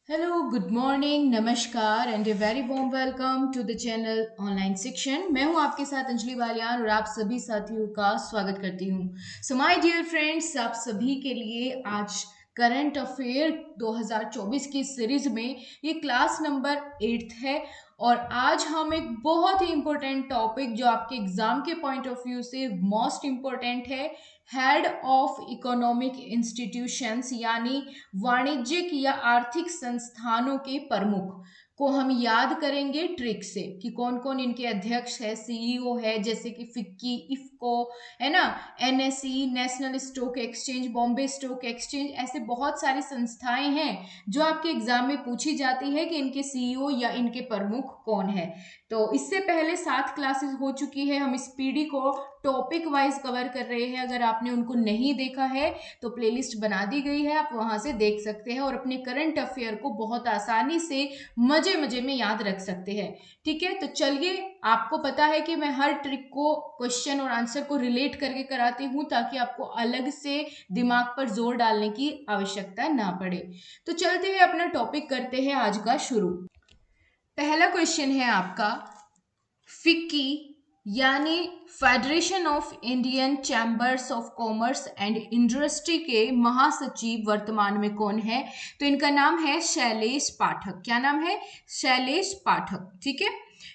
Hello, good morning, नमस्कार and a very warm welcome to the channel online section. मैं हूं आपके साथ अंजलि बालियान और आप सभी साथियों का स्वागत करती हूं। सो माय डियर फ्रेंड्स, आप सभी के लिए आज करंट अफेयर 2024 की सीरीज में ये क्लास नंबर 8 है। और आज हम एक बहुत ही इंपॉर्टेंट टॉपिक जो आपके एग्जाम के पॉइंट ऑफ व्यू से मोस्ट इंपॉर्टेंट है, हेड ऑफ इकोनॉमिक इंस्टीट्यूशंस यानी वाणिज्यिक या आर्थिक संस्थानों के प्रमुख को हम याद करेंगे ट्रिक से कि कौन कौन इनके अध्यक्ष है, सीईओ है, जैसे कि फिक्की, इफको, है ना, NSE, national stock exchange, Bombay stock exchange, ऐसे बहुत सारी संस्थाएं हैं जो आपके एग्जाम में पूछी जाती है कि इनके सीईओ या इनके प्रमुख कौन है। तो इससे पहले 7 क्लासेस हो चुकी है, हम इस पीडी को टॉपिक वाइज कवर कर रहे हैं। अगर आपने उनको नहीं देखा है तो प्लेलिस्ट बना दी गई है, आप वहां से देख सकते हैं और अपने करंट अफेयर को बहुत आसानी से मजे मजे में याद रख सकते हैं। ठीक है, तो चलिए, आपको पता है कि मैं हर ट्रिक को क्वेश्चन और आंसर को रिलेट करके कराती हूँ ताकि आपको अलग से दिमाग पर जोर डालने की आवश्यकता ना पड़े। तो चलते हैं, अपना टॉपिक करते हैं आज का शुरू। पहला क्वेश्चन है आपका, फिक्की यानी federation of Indian chambers of commerce and industry के महासचिव वर्तमान में कौन है? तो इनका नाम है शैलेश पाठक। क्या नाम है? शैलेश पाठक। ठीक है,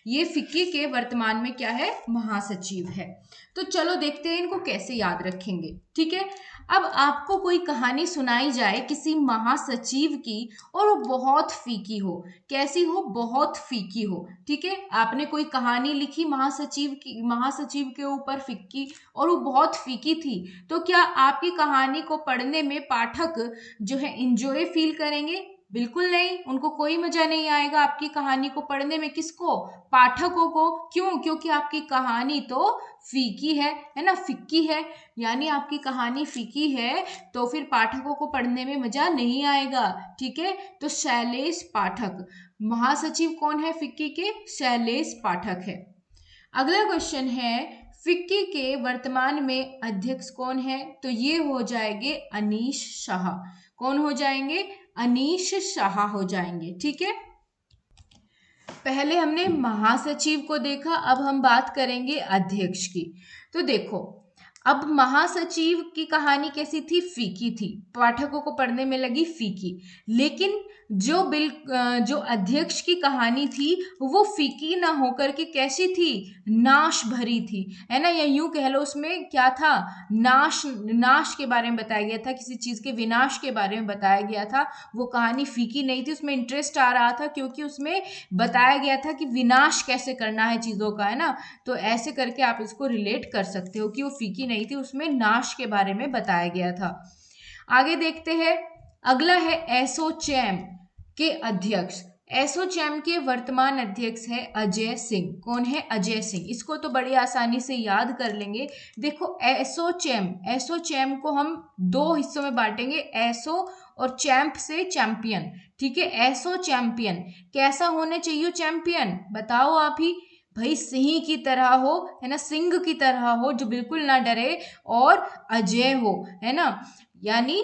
ये फिक्की के वर्तमान में क्या है? महासचिव है। तो चलो देखते हैं इनको कैसे याद रखेंगे। ठीक है, अब आपको कोई कहानी सुनाई जाए किसी महासचिव की और वो बहुत फीकी हो। कैसी हो? बहुत फीकी हो। ठीक है, आपने कोई कहानी लिखी महासचिव के ऊपर फिक्की, और वो बहुत फीकी थी, तो क्या आपकी कहानी को पढ़ने में पाठक जो है इंजॉय फील करेंगे? बिल्कुल नहीं, उनको कोई मजा नहीं आएगा आपकी कहानी को पढ़ने में। किसको? पाठकों को। क्यों? क्योंकि आपकी कहानी तो फीकी है ना, फिक्की है। यानी आपकी कहानी फीकी है तो फिर पाठकों को पढ़ने में मजा नहीं आएगा। ठीक है, तो शैलेश पाठक महासचिव कौन है फिक्की के? शैलेश पाठक है। अगला क्वेश्चन है, फिक्की के वर्तमान में अध्यक्ष कौन है? तो ये हो जाएंगे अनीश शाह। कौन हो जाएंगे? अनीश शाह हो जाएंगे। ठीक है, पहले हमने महासचिव को देखा, अब हम बात करेंगे अध्यक्ष की। तो देखो, अब महासचिव की कहानी कैसी थी? फीकी थी, पाठकों को पढ़ने में लगी फीकी। लेकिन जो अध्यक्ष की कहानी थी वो फीकी ना होकर के कैसी थी? नाश भरी थी, है ना, या यूं कह लो उसमें क्या था? नाश, नाश के बारे में बताया गया था, किसी चीज के विनाश के बारे में बताया गया था। वो कहानी फीकी नहीं थी, उसमें इंटरेस्ट आ रहा था क्योंकि उसमें बताया गया था कि विनाश कैसे करना है चीजों का, है ना। तो ऐसे करके आप इसको रिलेट कर सकते हो कि वो फीकी नहीं थी, उसमें नाश के बारे में बताया गया था। आगे देखते हैं, अगला है एसोचैम के अध्यक्ष। एसोचैम के वर्तमान अध्यक्ष है अजय सिंह। कौन है? अजय सिंह। इसको तो बड़ी आसानी से याद कर लेंगे। देखो, एसोचैम को हम दो हिस्सों में बांटेंगे, एसो और चैंप से चैंपियन। ठीक है, एसो चैंपियन कैसा होना चाहिए? चैंपियन बताओ आप ही। भाई सिंह की तरह हो, है ना, सिंह की तरह हो जो बिल्कुल ना डरे, और अजय हो, है ना। यानी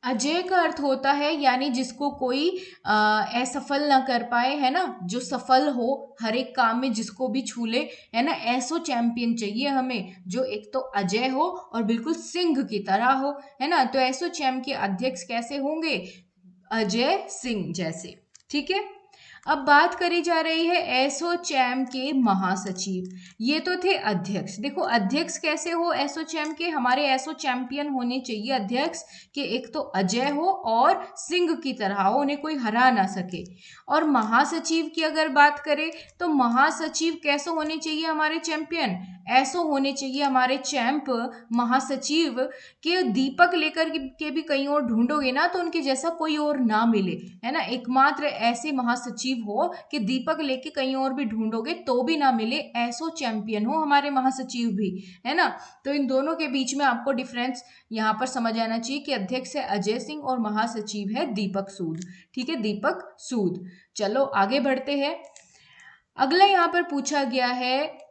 अजय का अर्थ होता है यानी जिसको कोई असफल ना कर पाए, है ना, जो सफल हो हर एक काम में, जिसको भी छू ले, है ना। ऐसो चैंपियन चाहिए हमें जो एक तो अजय हो और बिल्कुल सिंह की तरह हो, है ना। तो ऐसो चैम के अध्यक्ष कैसे होंगे? अजय सिंह जैसे। ठीक है, अब बात करी जा रही है एसोचैम के महासचिव। ये तो थे अध्यक्ष। देखो, अध्यक्ष कैसे हो एसोचैम के? हमारे एसो चैंपियन होने चाहिए अध्यक्ष कि एक तो अजय हो और सिंह की तरह हो, उन्हें कोई हरा ना सके। और महासचिव की अगर बात करें तो महासचिव कैसे होने चाहिए हमारे चैंपियन? ऐसो होने चाहिए हमारे चैंप महासचिव के दीपक लेकर के भी कहीं और ढूंढोगे ना तो उनके जैसा कोई और ना मिले, है ना। एकमात्र ऐसे महासचिव हो कि दीपक लेके कहीं और भी ढूंढोगे तो भी ना मिले, ऐसो चैंपियन हो हमारे महासचिव भी, है ना। तो इन दोनों के बीच में आपको डिफरेंस यहाँ पर समझ आना चाहिए कि अध्यक्ष है अजय सिंह और महासचिव है दीपक सूद। ठीक है, दीपक सूद। चलो आगे बढ़ते हैं। अगला यहाँ पर पूछा गया है,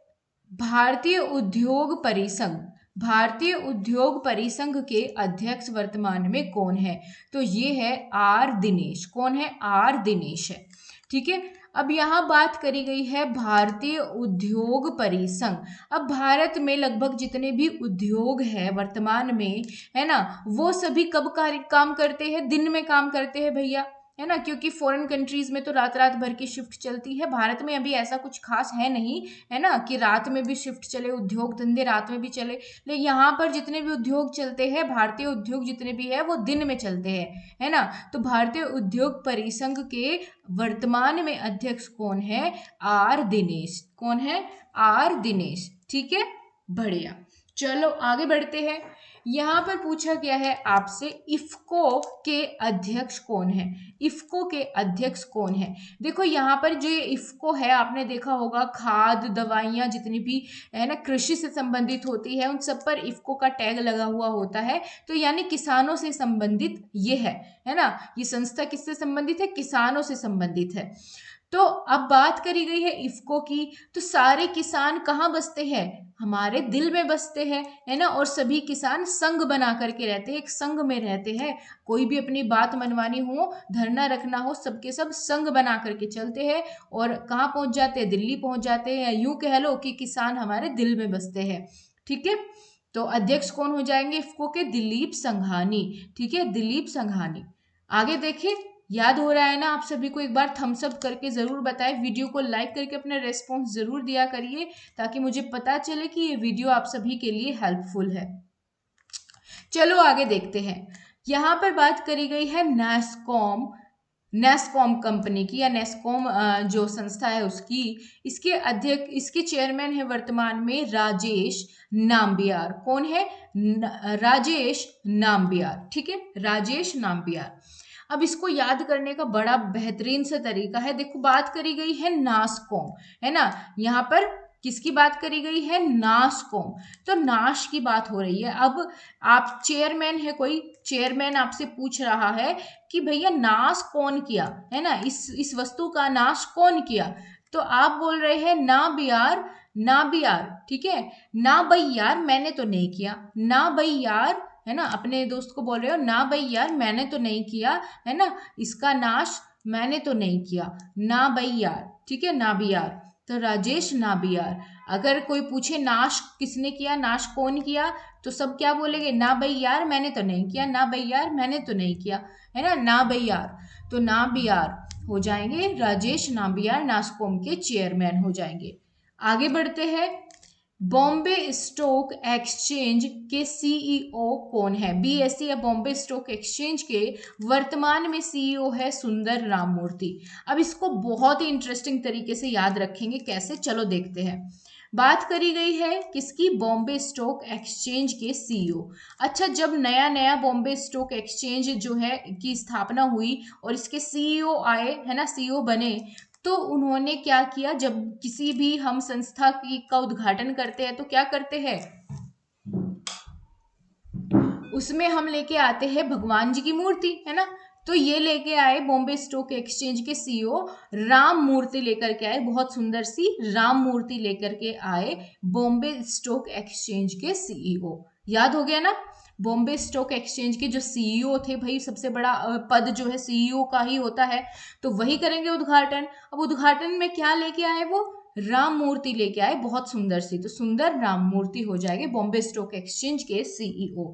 भारतीय उद्योग परिसंघ भारतीय उद्योग परिसंघ के अध्यक्ष वर्तमान में कौन है? तो ये है आर दिनेश। कौन है? आर दिनेश है। ठीक है। अब यहाँ बात करी गई है भारतीय उद्योग परिसंघ। अब भारत में लगभग जितने भी उद्योग है वर्तमान में, है ना, वो सभी कब काम करते हैं? दिन में काम करते हैं भैया, है ना, क्योंकि फॉरेन कंट्रीज में तो रात रात भर की शिफ्ट चलती है। भारत में अभी ऐसा कुछ खास है नहीं, है ना, कि रात में भी शिफ्ट चले, उद्योग धंधे रात में भी चले। लेकिन यहाँ पर जितने भी उद्योग चलते हैं, भारतीय उद्योग जितने भी है वो दिन में चलते हैं, है ना। तो भारतीय उद्योग परिसंघ के वर्तमान में अध्यक्ष कौन है? आर दिनेश। कौन है? आर दिनेश। ठीक है, बढ़िया। चलो आगे बढ़ते हैं। यहाँ पर पूछा गया है आपसे, इफ्को के अध्यक्ष कौन है? इफ्को के अध्यक्ष कौन है? देखो यहाँ पर जो ये इफ्को है, आपने देखा होगा खाद दवाइयाँ जितनी भी है ना कृषि से संबंधित होती है, उन सब पर इफ्को का टैग लगा हुआ होता है। तो यानी किसानों से संबंधित ये है ना। ये संस्था किससे संबंधित है? किसानों से संबंधित है। तो अब बात करी गई है इफ्को की, तो सारे किसान कहाँ बसते हैं? हमारे दिल में बसते हैं, है ना। और सभी किसान संघ बना करके रहते हैं, एक संघ में रहते हैं। कोई भी अपनी बात मनवानी हो, धरना रखना हो, सबके सब संघ बना करके चलते हैं। और कहाँ पहुंच जाते हैं? दिल्ली पहुंच जाते हैं। या यूं कह लो कि किसान हमारे दिल में बसते हैं। ठीक है। तो अध्यक्ष कौन हो जाएंगे इफ्को के? दिलीप संघानी। ठीक है, दिलीप संघानी। आगे देखिए, याद हो रहा है ना आप सभी को? एक बार थम्स अप करके जरूर बताएं, वीडियो को लाइक करके अपना रेस्पॉन्स जरूर दिया करिए, ताकि मुझे पता चले कि ये वीडियो आप सभी के लिए हेल्पफुल है। चलो आगे देखते हैं। यहाँ पर बात करी गई है नैस्कॉम, नेस्कॉम कंपनी की, या नेस्कॉम जो संस्था है उसकी। इसके अध्यक्ष, इसके चेयरमैन है वर्तमान में राजेश नाम्बियार। कौन है? राजेश नाम्बियार। ठीक है, राजेश नाम्बियार। अब इसको याद करने का बड़ा बेहतरीन सा तरीका है। देखो बात करी गई है नास्कॉम, है ना। यहाँ पर किसकी बात करी गई है? नास्कॉम। तो नाश की बात हो रही है। अब आप चेयरमैन है, कोई चेयरमैन आपसे पूछ रहा है कि भैया नाश कौन किया, है ना, इस वस्तु का नाश कौन किया? तो आप बोल रहे हैं ना बियार, ना बियार। ठीक है, ना भाई यार मैंने तो नहीं किया, ना भाई यार, है ना, अपने दोस्त को बोल रहे हो ना भाई यार मैंने तो नहीं किया, है ना, इसका नाश मैंने तो नहीं किया, ना भाई यार। ठीक है, नाबियार। तो राजेश नाबियार। अगर कोई पूछे नाश किसने किया, नाश कौन किया, तो सब क्या बोलेंगे? ना भाई यार मैंने तो नहीं किया, ना भाई यार मैंने तो नहीं किया, है ना, ना भाई यार। तो नाबियार हो जाएंगे, राजेश नाबियार नास्कॉम के चेयरमैन हो जाएंगे। आगे बढ़ते हैं। बॉम्बे स्टॉक एक्सचेंज के सीईओ कौन है? बीएसई या बॉम्बे स्टॉक एक्सचेंज के वर्तमान में सीईओ है सुंदर राममूर्ति। अब इसको बहुत ही इंटरेस्टिंग तरीके से याद रखेंगे, कैसे? चलो देखते हैं। बात करी गई है किसकी? बॉम्बे स्टॉक एक्सचेंज के सीईओ। अच्छा, जब नया नया बॉम्बे स्टॉक एक्सचेंज जो है की स्थापना हुई और इसके सीईओ आए, है ना, सीईओ बने, तो उन्होंने क्या किया? जब किसी भी हम संस्था की का उद्घाटन करते हैं तो क्या करते हैं? उसमें हम लेके आते हैं भगवान जी की मूर्ति, है ना। तो ये लेके आए बॉम्बे स्टॉक एक्सचेंज के सीईओ राम मूर्ति लेकर के आए, बहुत सुंदर सी राम मूर्ति लेकर के आए बॉम्बे स्टॉक एक्सचेंज के सीईओ। याद हो गया ना? बॉम्बे स्टॉक एक्सचेंज के जो सीईओ थे भाई, सबसे बड़ा पद जो है सीईओ का ही होता है, तो वही करेंगे उद्घाटन। अब उद्घाटन में क्या लेके आए? वो राम मूर्ति लेके आए, बहुत सुंदर सी। तो सुंदर राम मूर्ति हो जाएंगे बॉम्बे स्टॉक एक्सचेंज के सीईओ।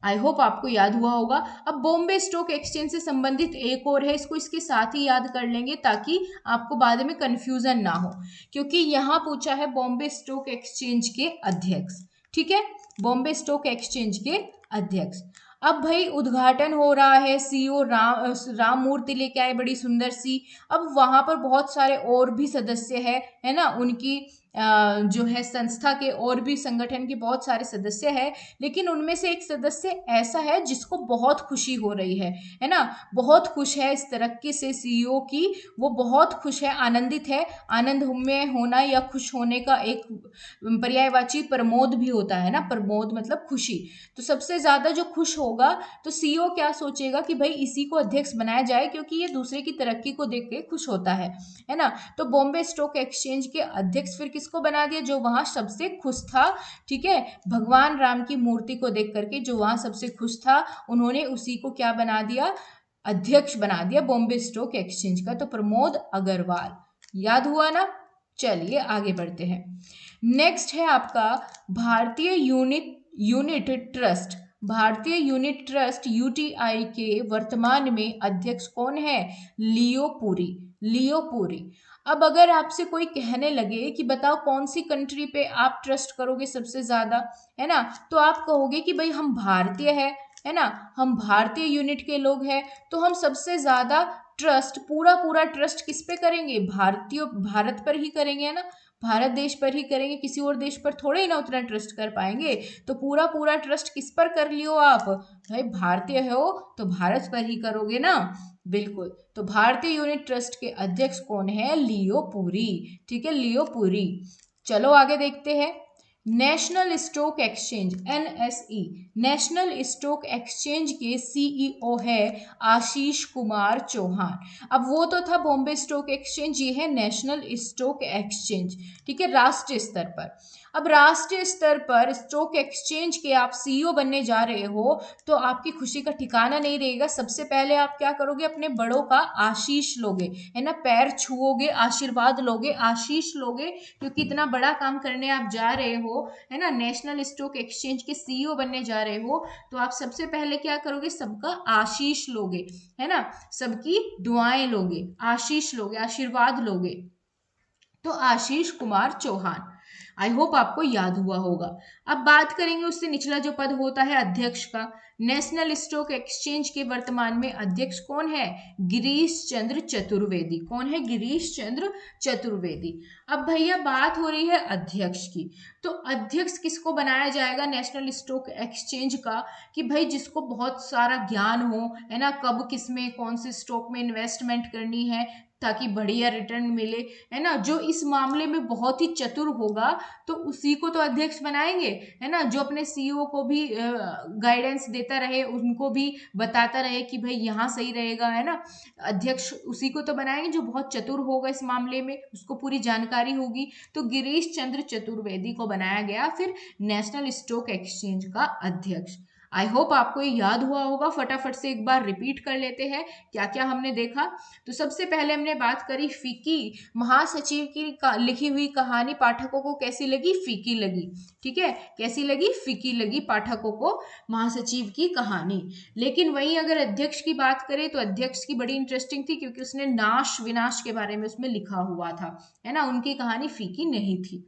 आई होप आपको याद हुआ होगा। अब बॉम्बे स्टॉक एक्सचेंज से संबंधित एक और है, इसको इसके साथ ही याद कर लेंगे ताकि आपको बाद में कंफ्यूजन ना हो, क्योंकि यहाँ पूछा है बॉम्बे स्टॉक एक्सचेंज के अध्यक्ष। ठीक है, बॉम्बे स्टॉक एक्सचेंज के अध्यक्ष। अब भाई उद्घाटन हो रहा है, सीईओ राम मूर्ति लेके आए बड़ी सुंदर सी। अब वहां पर बहुत सारे और भी सदस्य है ना, उनकी जो है संस्था के और भी संगठन के बहुत सारे सदस्य हैं, लेकिन उनमें से एक सदस्य ऐसा है जिसको बहुत खुशी हो रही है ना, बहुत खुश है इस तरक्की से सीईओ की, वो बहुत खुश है, आनंदित है। आनंद में होना या खुश होने का एक पर्यायवाची प्रमोद भी होता है ना, प्रमोद मतलब खुशी। तो सबसे ज्यादा जो खुश होगा, तो सीईओ क्या सोचेगा कि भाई इसी को अध्यक्ष बनाया जाए, क्योंकि ये दूसरे की तरक्की को देख के खुश होता है ना। तो बॉम्बे स्टॉक एक्सचेंज के अध्यक्ष फिर किसको बना दिया? जो वहां सबसे खुश था, ठीक है, भगवान राम की मूर्ति को देख करके जो वहां सबसे खुश था, उन्होंने उसी को क्या बना दिया? अध्यक्ष बना दिया बॉम्बे स्टॉक एक्सचेंज का। तो प्रमोद अग्रवाल, याद हुआ ना? चलिए आगे बढ़ते हैं। नेक्स्ट है आपका भारतीय यूनिट ट्रस्ट। भारतीय यूनिट ट्रस्ट यूटीआई के वर्तमान में अध्यक्ष कौन है? लियो पुरी। लियो पुरी। अब अगर आपसे कोई कहने लगे कि बताओ कौन सी कंट्री पे आप ट्रस्ट करोगे सबसे ज्यादा, है ना, तो आप कहोगे कि भाई हम भारतीय है ना, हम भारतीय यूनिट के लोग हैं, तो हम सबसे ज्यादा ट्रस्ट, पूरा ट्रस्ट किस पे करेंगे? भारत पर ही करेंगे, है ना, भारत देश पर ही करेंगे, किसी और देश पर थोड़े ही ना उतना ट्रस्ट कर पाएंगे। तो पूरा ट्रस्ट किस पर कर लियो आप? भाई भारतीय हो तो भारत पर ही करोगे ना, बिल्कुल। तो भारतीय यूनिट ट्रस्ट के अध्यक्ष कौन है? लियो पुरी, ठीक है, लियो पुरी। चलो आगे देखते हैं। National stock exchange NSE, national stock exchange के सीईओ है आशीष कुमार चौहान। अब वो तो था बॉम्बे स्टॉक एक्सचेंज, ये है नेशनल स्टॉक एक्सचेंज, ठीक है, राष्ट्रीय स्तर पर। अब राष्ट्रीय स्तर पर स्टॉक एक्सचेंज के आप सीईओ बनने जा रहे हो, तो आपकी खुशी का ठिकाना नहीं रहेगा। सबसे पहले आप क्या करोगे? अपने बड़ों का आशीष लोगे, है ना, पैर छुओगे, आशीर्वाद लोगे, आशीष लोगे, क्योंकि इतना बड़ा काम करने आप जा रहे हो, है ना, नेशनल स्टॉक एक्सचेंज के सीईओ बनने जा रहे हो, तो आप सबसे पहले क्या करोगे? सबका आशीष लोगे, है ना, सबकी दुआएं लोगे, आशीष लोगे, आशीर्वाद लोगे। तो आशीष कुमार चौहान, आई होप आपको याद हुआ होगा। अब बात करेंगे उससे निचला जो पद होता है अध्यक्ष का। नेशनल स्टॉक एक्सचेंज के वर्तमान में अध्यक्ष कौन है? गिरीश चंद्र चतुर्वेदी। कौन है? गिरीश चंद्र चतुर्वेदी। अब भैया बात हो रही है अध्यक्ष की, तो अध्यक्ष किसको बनाया जाएगा नेशनल स्टॉक एक्सचेंज का? कि भाई जिसको बहुत सारा ज्ञान हो, है ना, कब किसमें कौन से स्टॉक में इन्वेस्टमेंट करनी है ताकि बढ़िया रिटर्न मिले, है ना, जो इस मामले में बहुत ही चतुर होगा, तो उसी को तो अध्यक्ष बनाएंगे, है ना, जो अपने सीईओ को भी गाइडेंस देता रहे, उनको भी बताता रहे कि भाई यहाँ सही रहेगा, है ना, अध्यक्ष उसी को तो बनाएंगे जो बहुत चतुर होगा इस मामले में, उसको पूरी जानकारी होगी। तो गिरीश चंद्र चतुर्वेदी को बनाया गया फिर नेशनल स्टॉक एक्सचेंज का अध्यक्ष। आई होप आपको ये याद हुआ होगा। फटाफट से एक बार रिपीट कर लेते हैं क्या क्या हमने देखा। तो सबसे पहले हमने बात करी फीकी, महासचिव की लिखी हुई कहानी पाठकों को कैसी लगी? फीकी लगी, ठीक है, कैसी लगी? फीकी लगी पाठकों को महासचिव की कहानी। लेकिन वहीं अगर अध्यक्ष की बात करें तो अध्यक्ष की बड़ी इंटरेस्टिंग थी, क्योंकि उसने नाश विनाश के बारे में उसमें लिखा हुआ था, है ना, उनकी कहानी फीकी नहीं थी।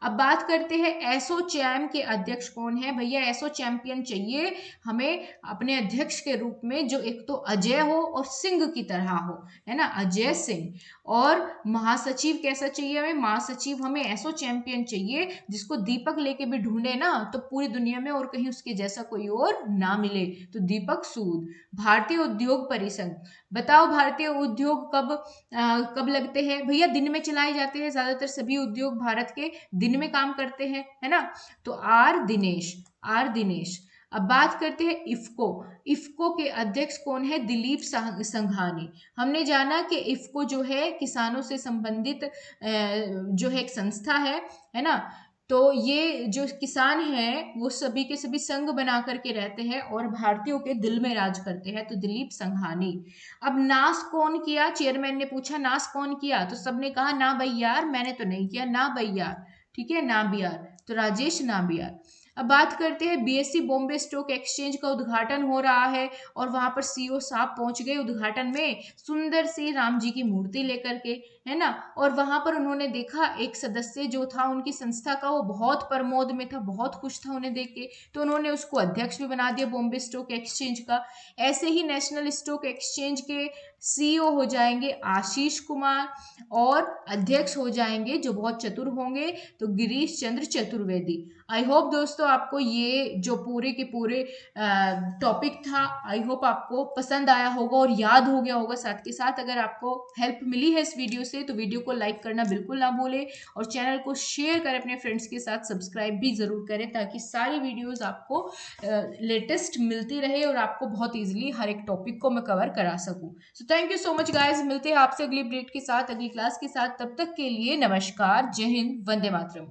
अब बात करते हैं एसोचैम के अध्यक्ष कौन है? भैया एसो चैंपियन चाहिए हमें अपने अध्यक्ष के रूप में, जो एक तो अजय हो और सिंह की तरह हो, है ना, अजय सिंह। और महासचिव कैसा चाहिए हमें? महासचिव हमें एसो चैंपियन चाहिए जिसको दीपक लेके भी ढूंढे ना तो पूरी दुनिया में और कहीं उसके जैसा कोई और ना मिले, तो दीपक सूद। भारतीय उद्योग परिसंघ, बताओ भारतीय उद्योग कब लगते हैं? भैया दिन में चलाए जाते हैं, ज्यादातर सभी उद्योग भारत के दिन में काम करते हैं, है ना, तो आर दिनेश, आर दिनेश। अब बात करते हैं इफ्को, इफ्को के अध्यक्ष कौन है? दिलीप संघानी। हमने जाना कि इफ्को जो है किसानों से संबंधित जो है एक संस्था है ना, तो ये जो किसान हैं वो सभी के सभी संघ बना करके रहते हैं और भारतीयों के दिल में राज करते हैं, तो दिलीप संघानी। अब नाश कौन किया? चेयरमैन ने पूछा नाश कौन किया, तो सबने कहा ना भाई यार मैंने तो नहीं किया, ना भाई यार, ठीक है, नाबियार, तो राजेश नाबियार। अब बात करते हैं बीएससी बॉम्बे स्टॉक एक्सचेंज का उद्घाटन हो रहा है और वहां पर सीईओ साहब पहुंच गए उद्घाटन में सुंदर सी राम जी की मूर्ति लेकर के, है ना, और वहां पर उन्होंने देखा एक सदस्य जो था उनकी संस्था का, वो बहुत प्रमोद में था, बहुत खुश था उन्हें देख के, तो उन्होंने उसको अध्यक्ष भी बना दिया बॉम्बे स्टॉक एक्सचेंज का। ऐसे ही नेशनल स्टॉक एक्सचेंज के सीईओ हो जाएंगे आशीष कुमार और अध्यक्ष हो जाएंगे जो बहुत चतुर होंगे, तो गिरीश चंद्र चतुर्वेदी। आई होप दोस्तों आपको ये जो पूरे के पूरे टॉपिक था, आई होप आपको पसंद आया होगा और याद हो गया होगा। साथ के साथ अगर आपको हेल्प मिली है इस वीडियो से तो वीडियो को लाइक करना बिल्कुल ना भूलें और चैनल को शेयर करें अपने फ्रेंड्स के साथ, सब्सक्राइब भी जरूर करें ताकि सारी वीडियोस आपको लेटेस्ट मिलती रहे और आपको बहुत ईजिली हर एक टॉपिक को मैं कवर करा सकूं। So thank you so much guys, मिलते हैं आपसे अगली अपडेट के साथ, अगली क्लास के साथ। तब तक के लिए नमस्कार, जय हिंद, वंदे मातरम।